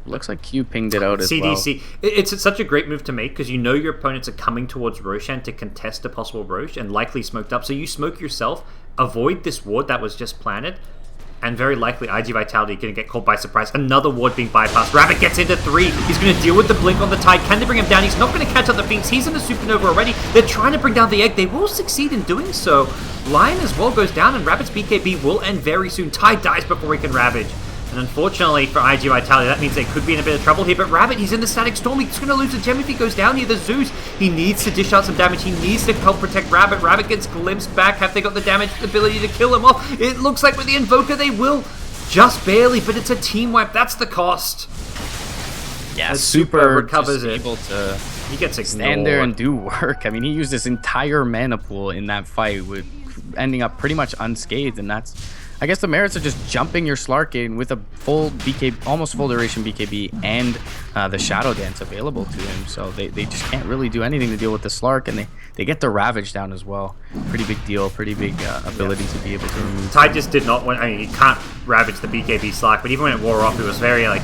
Looks like Q pinged it out as well. CDC. It's such a great move to make because you know your opponents are coming towards Roshan to contest a possible Roche and likely smoked up. So you smoke yourself, avoid this ward that was just planted, and very likely iG.Vitality going to get caught by surprise. Another ward being bypassed. Rabbit gets into 3. He's going to deal with the blink on the Tide. Can they bring him down? He's not going to catch up the Phoenix. He's in the supernova already. They're trying to bring down the egg. They will succeed in doing so. Lion as well goes down, and Rabbit's BKB will end very soon. Tide dies before he can Ravage. And unfortunately for iG.Vitality, that means they could be in a bit of trouble here. But Rabbit, he's in the Static Storm. He's going to lose a gem if he goes down near the Zeus. He needs to dish out some damage. He needs to help protect Rabbit. Rabbit gets glimpsed back. Have they got the damage ability to kill him off? It looks like with the Invoker they will. Just barely, but it's a team wipe. That's the cost. Yeah, As Super recovers it. able to He gets ignored. stand there and do work. I mean, he used his entire mana pool in that fight, with ending up pretty much unscathed, and that's, I guess, the merits of just jumping your Slark in with a full BKB, almost full duration BKB, and the Shadow Dance available to him. So they just can't really do anything to deal with the Slark, and they get the Ravage down as well. Pretty big deal, pretty big ability to be able to remove. Tide just did not want, I mean, he can't Ravage the BKB Slark, but even when it wore off, he was very, like,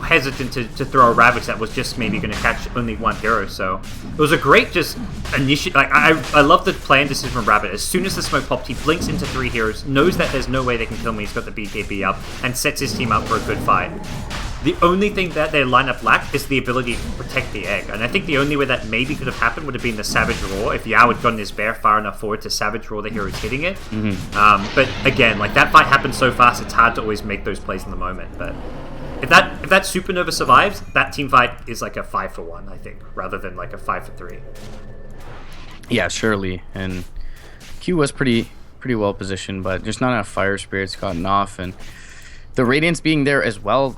hesitant to throw a Ravage that was just maybe going to catch only one hero. So it was a great just initiate. Like, I love the plan decision from Rabbit. As soon as the smoke popped, he blinks into 3 heroes, knows that there's no way they can kill me. He's got the BKB up and sets his team up for a good fight. The only thing that their lineup lacked is the ability to protect the egg, and I think the only way that maybe could have happened would have been the Savage Roar if Yao had gotten his bear far enough forward to Savage Roar the heroes hitting it. But again, like, that fight happened so fast, it's hard to always make those plays in the moment. But if that supernova survives, that team fight is like a 5-for-1, I think, rather than like a 5-for-3. Yeah, surely. And Q was pretty well positioned, but just not enough fire spirits gotten off, and the Radiance being there as well.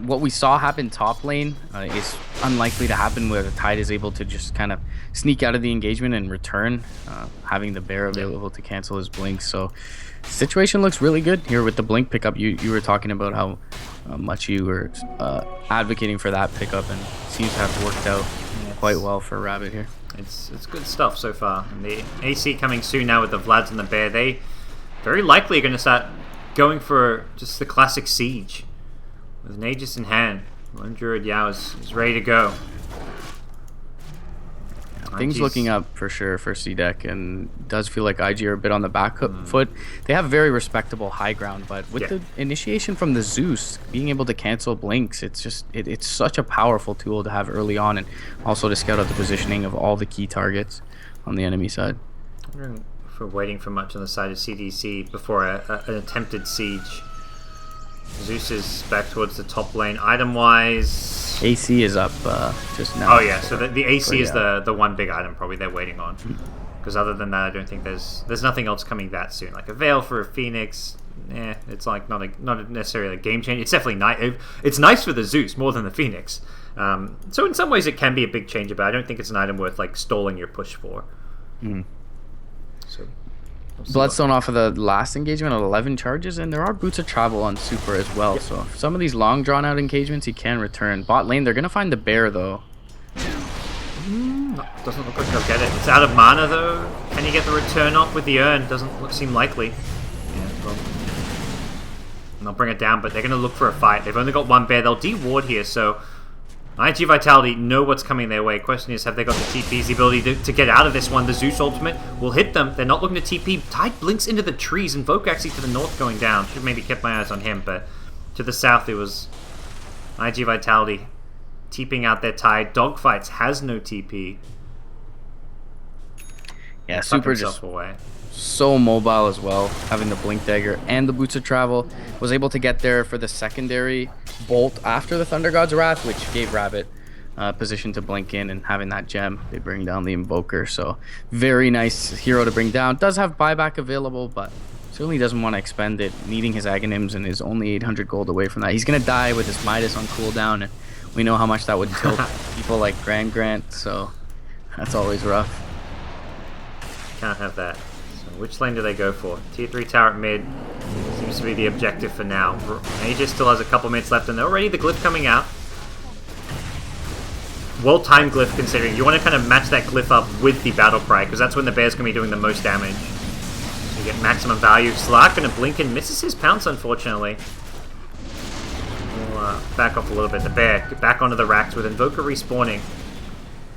What we saw happen top lane is unlikely to happen, where the Tide is able to just kind of sneak out of the engagement and return, having the bear available to cancel his blink. So situation looks really good here with the blink pickup. You were talking about how much you were advocating for that pickup, and it seems to have worked out quite well for Rabbit here. It's good stuff so far. And the AC coming soon now with the Vlads and the bear. They very likely are going to start going for just the classic siege with an Aegis in hand. Lone Druid Yao is ready to go. Things looking up for sure for CDEC, and does feel like IG are a bit on the back foot. They have very respectable high ground, but with the initiation from the Zeus, being able to cancel blinks, it's just it's such a powerful tool to have early on, and also to scout out the positioning of all the key targets on the enemy side. I'm wondering if we're waiting for much on the side of CDEC before an attempted siege. Zeus is back towards the top lane. Item-wise, AC is up just now. Oh yeah, so the AC is the one big item probably they're waiting on. Because other than that, I don't think there's nothing else coming that soon. Like a Veil for a Phoenix, it's like not necessarily a game changer. It's definitely nice. It's nice for the Zeus more than the Phoenix. So in some ways it can be a big changer, but I don't think it's an item worth like stalling your push for. So Bloodstone off of the last engagement at 11 charges, and there are Boots of Travel on Super as well. So for some of these long drawn out engagements, he can return. Bot lane, they're gonna find the bear though. Doesn't look like they'll get it. It's out of mana though. Can he get the return off with the urn? Doesn't seem likely. Yeah, well, and they'll bring it down, but they're gonna look for a fight. They've only got one bear. They'll de-ward here, so iG.Vitality know what's coming their way. Question is, have they got the TP's the ability to get out of this one? The Zeus ultimate will hit them. They're not looking to TP. Tide blinks into the trees, and Invoker actually to the north going down. Should have maybe kept my eyes on him, but to the south it was iG.Vitality TPing out their Tide. Dogfights has no TP. Yeah, Super just away. So mobile as well, having the Blink Dagger and the Boots of Travel. Was able to get there for the secondary bolt after the Thunder God's Wrath, which gave Rabbit position to blink in, and having that gem, they bring down the Invoker. So very nice hero to bring down. Does have buyback available, but certainly doesn't want to expend it, needing his Aghanims and is only 800 gold away from that. He's going to die with his Midas on cooldown, and we know how much that would tilt people like Grant, so that's always rough. Can't have that. Which lane do they go for? Tier 3 tower at mid seems to be the objective for now. Aegis still has a couple minutes left, and already the glyph coming out. Well-timed glyph, considering you want to kind of match that glyph up with the battle cry, because that's when the bear's going to be doing the most damage. You get maximum value. Slark going to blink and misses his pounce, unfortunately. We'll back off a little bit. The bear get back onto the racks with Invoker respawning.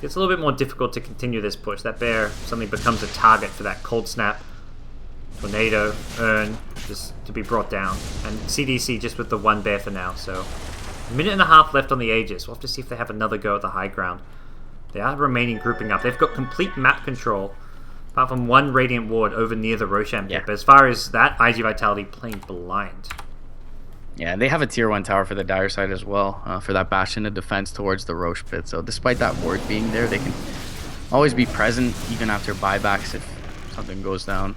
It's a little bit more difficult to continue this push. That bear suddenly becomes a target for that cold snap. Tornado, Urn, just to be brought down. And CDC just with the one bear for now, so... A minute and a half left on the Aegis. We'll have to see if they have another go at the high ground. They are remaining grouping up. They've got complete map control, apart from one Radiant Ward over near the Roshan pit. But as far as that, iG.Vitality playing blind. Yeah, they have a tier 1 tower for the dire side as well, for that bastion of defense towards the Roche pit. So despite that ward being there, they can always be present even after buybacks if something goes down.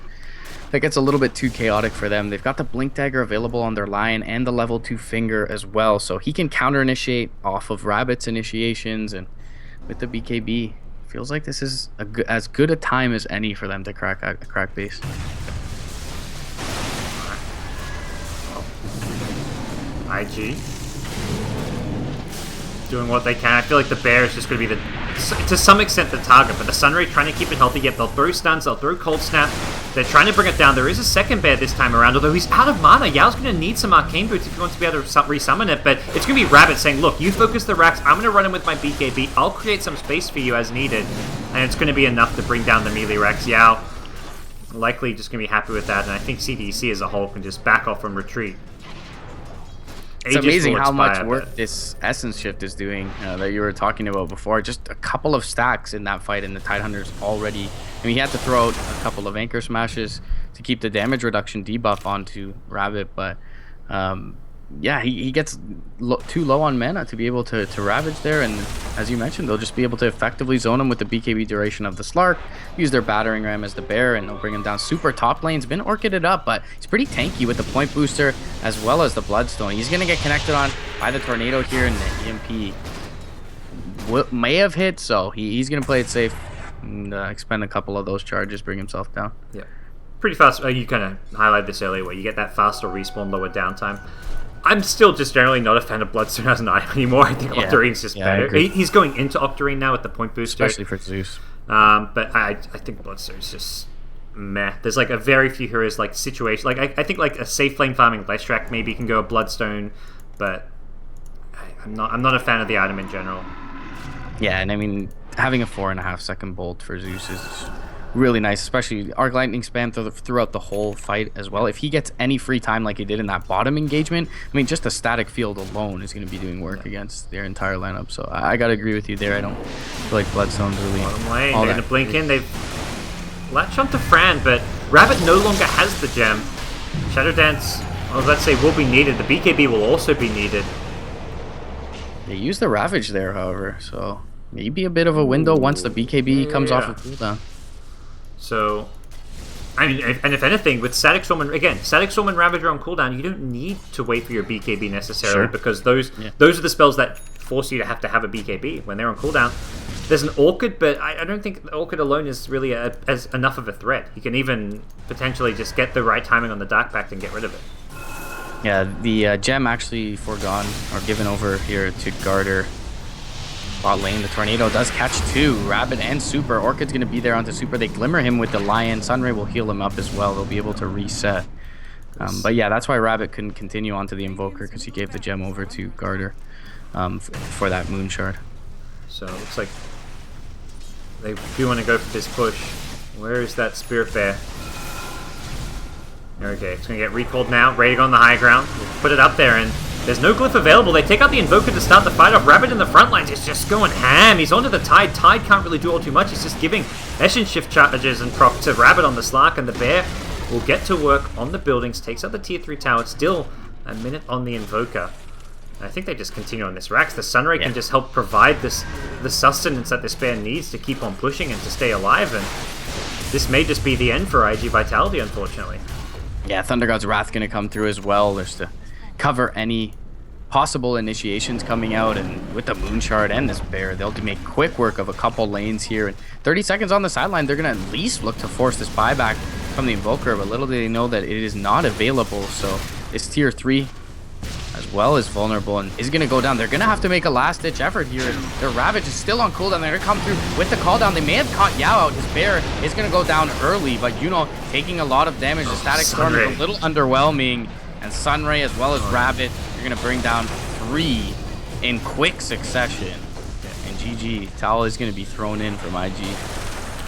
That gets a little bit too chaotic for them. They've got the Blink Dagger available on their Lion and the level 2 Finger as well, so he can counter initiate off of Rabbit's initiations. And with the BKB, feels like this is as good a time as any for them to crack base. IG doing what they can. I feel like the bear is just going to be to some extent the target, but the Sunray trying to keep it healthy. Yet they'll throw stuns, they'll throw cold snap. They're trying to bring it down. There is a second bear this time around, although he's out of mana. Yao's going to need some arcane boots if he wants to be able to resummon it, but it's going to be Rabbit saying, look, you focus the racks, I'm going to run in with my BKB, I'll create some space for you as needed, and it's going to be enough to bring down the melee racks. Yao likely just going to be happy with that, and I think CDEC as a whole can just back off and retreat. It's amazing how much work this Essence Shift is doing that you were talking about before. Just a couple of stacks in that fight, and the Tidehunter's already... I mean, he had to throw out a couple of Anchor Smashes to keep the damage reduction debuff onto Rabbit, but yeah, he gets too low on mana to be able to Ravage there, and as you mentioned, they'll just be able to effectively zone him with the BKB duration of the Slark, use their Battering Ram as the bear, and they'll bring him down. Super top lane's been orchided up, but he's pretty tanky with the point booster as well as the Bloodstone. He's going to get connected on by the Tornado here, and the EMP may have hit, so he's going to play it safe and expend a couple of those charges, bring himself down. Yeah, pretty fast. You kind of highlighted this earlier, where you get that faster respawn, lower downtime. I'm still just generally not a fan of Bloodstone as an item anymore. I think Octarine's just better. He's going into Octarine now with the point booster. Especially for Zeus. But I think Bloodstone's just meh. There's like a very few heroes like situation. Like I think like a safe lane farming Leshrac maybe can go a Bloodstone, but I'm not a fan of the item in general. Yeah, and I mean having a 4.5 second bolt for Zeus is really nice, especially Arc Lightning spam throughout the whole fight as well. If he gets any free time like he did in that bottom engagement, I mean, just a static field alone is going to be doing work against their entire lineup. So I got to agree with you there. I don't feel like Bloodstone's really... Bottom lane, they're going to blink in. They've latched onto Fran, but Rabbit no longer has the gem. Shadow Dance, well, let's say, will be needed. The BKB will also be needed. They use the Ravage there, however, so maybe a bit of a window once the BKB comes off of cooldown. So, I mean, and if anything, with Static Storm and Static Storm and Ravager on cooldown, you don't need to wait for your BKB necessarily, because those are the spells that force you to have a BKB when they're on cooldown. There's an Orchid, but I don't think the Orchid alone is really as enough of a threat. You can even potentially just get the right timing on the Dark Pact and get rid of it. Yeah, the gem actually foregone or given over here to Garter. Bot lane, the Tornado does catch two, Rabbit and Super. Orchid's going to be there onto Super. They glimmer him with the Lion. Sunray will heal him up as well. They'll be able to reset. But yeah, that's why Rabbit couldn't continue onto the Invoker, because he gave the gem over to Garter for that Moon Shard. So it looks like they do want to go for this push. Where is that Spirit Bear? Okay, it's going to get recalled now. Raiding on the high ground. We'll put it up there, and there's no glyph available. They take out the Invoker to start the fight off. Rabbit in the front lines is just going ham. He's onto the Tide. Tide can't really do all too much. He's just giving Essence Shift charges and proc to Rabbit on the Slark, and the Bear will get to work on the buildings. Takes out the tier 3 tower. It's still a minute on the Invoker. I think they just continue on this Rax. The Sunray can just help provide the sustenance that this Bear needs to keep on pushing and to stay alive, and this may just be the end for iG.Vitality, unfortunately. Yeah, Thunder God's Wrath going to come through as well. There's to cover any possible initiations coming out, and with the Moon Shard and this Bear, they'll make quick work of a couple lanes here. And 30 seconds on the sideline, they're going to at least look to force this buyback from the Invoker, but little do they know that it is not available. So this tier 3 as well is vulnerable and is going to go down. They're going to have to make a last-ditch effort here. Their Ravage is still on cooldown. They're going to come through with the call down. They may have caught Yao out. His Bear is going to go down early, but you know, taking a lot of damage. The Static Storm is a little underwhelming, and Sunray as well as Rabbit are going to bring down 3 in quick succession. And GG, Towel is going to be thrown in from IG.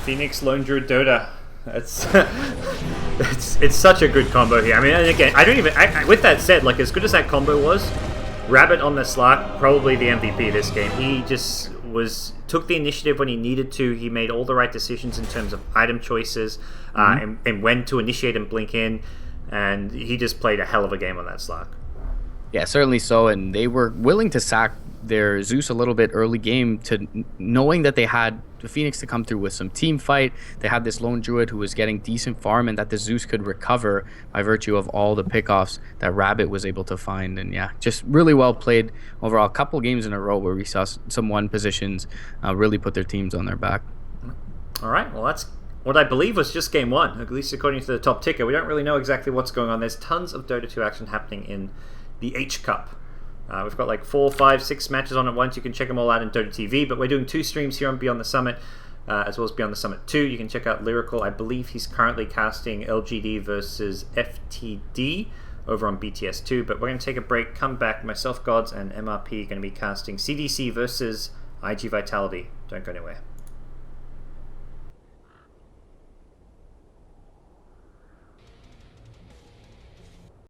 Phoenix Lone Druid Dota. That's It's such a good combo here. I mean, and again, I don't even. With that said, like as good as that combo was, Rabbit on the Slark probably the MVP this game. He just took the initiative when he needed to. He made all the right decisions in terms of item choices and when to initiate and blink in, and he just played a hell of a game on that Slark. Yeah, certainly so. And they were willing to sack their Zeus a little bit early game, to knowing that they had the Phoenix to come through with some team fight. They had this lone druid who was getting decent farm, and that the Zeus could recover by virtue of all the pickoffs that Rabbit was able to find. And yeah, just really well played overall. A couple games in a row where we saw some one positions really put their teams on their back. All right, well, that's what I believe was just game one, at least according to the top ticker. We don't really know exactly what's going on. There's tons of Dota 2 action happening in the H Cup. We've got like 4, 5, 6 matches on at once. You can check them all out in Dota TV, but we're doing 2 streams here on Beyond the Summit, as well as Beyond the Summit 2. You can check out Lyrical. I believe he's currently casting LGD versus FTD over on BTS 2, but we're going to take a break, come back. Myself, GoDz, and MRP are going to be casting CDC versus iG.Vitality. Don't go anywhere.